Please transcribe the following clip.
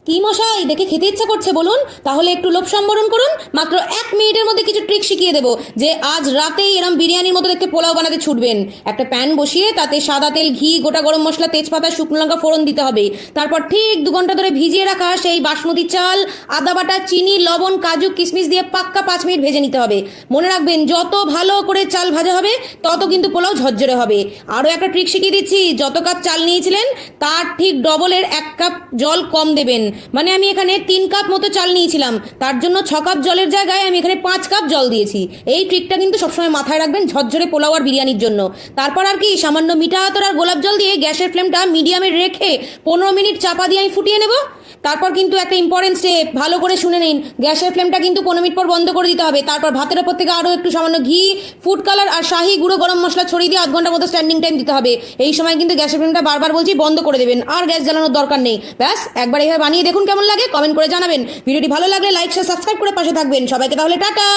কি মশাই, দেখে খেতে ইচ্ছা করছে বলুন? তাহলে একটু লোভ সম্বরণ করুন। মাত্র 1 মিনিটের মধ্যে কিছু ট্রিক শিখিয়ে দেবো যে আজ রাতেই এরম বিরিয়ানির মতো দেখতে পোলাও বানাতে ছুটবেন। একটা প্যান বসিয়ে তাতে সাদা তেল, ঘি, গোটা গরম মশলা, তেজপাতা, শুকনো লঙ্কা ফোড়ন দিতে হবে। তারপর ঠিক 2 ঘন্টা ধরে ভিজিয়ে রাখা সেই বাসমতি চাল, আদা বাটা, চিনি, লবণ, কাজু, কিশমিশ দিয়ে পাক্কা 5 মিনিট ভেজে নিতে হবে। মনে রাখবেন, যত ভালো করে চাল ভাজা হবে তত কিন্তু পোলাও ঝরঝরে হবে। আরও একটা ট্রিক শিখিয়ে দিচ্ছি, যত কাপ চাল নিয়েছিলেন তার ঠিক ডবলের 1 কাপ জল কম দেবেন। মানে আমি এখানে 3 কাপ মতো চাল নিয়েছিলাম, তার জন্য 6 কাপ জলের জায়গায় আমি এখানে 5 কাপ জল দিয়েছি। এই ট্রিকটা কিন্তু সবসময় মাথায় রাখবেন ঝরঝরে পোলাও আর বিরিয়ানির জন্য। তারপর আর কি, সামান্য মিঠা আতর আর গোলাপ জল দিয়ে গ্যাসের ফ্লেমটা মিডিয়ামে রেখে 15 মিনিট চাপা দিয়ে আমি ফুটিয়ে নেব। তারপর কিন্তু একটা ইম্পর্টেন্ট স্টেপ, ভালো করে শুনে নিন, গ্যাসের ফ্লেমটা কিন্তু 15 মিনিট পর বন্ধ করে দিতে হবে। তারপর ভাতের ওপর থেকে আরও একটু সামান্য ঘি, ফুড কালার আর শাহি গুঁড়ো গরম মশলা ছড়িয়ে দিয়ে 0.5 ঘন্টার মতো স্ট্যান্ডিং টাইম দিতে হবে। এই সময় কিন্তু গ্যাসের ফ্লেমটা বারবার বলছি বন্ধ করে দেবেন, আর গ্যাস জ্বালানোর দরকার নেই। ব্যাস, একবার এইভাবে বানিয়ে দেখুন কেমন লাগে, কমেন্ট করে জানাবেন। ভিডিওটি ভালো লাগলে লাইক, শেয়ার, সাবস্ক্রাইব করে পাশে থাকবেন। সবাইকে তাহলে টাটা।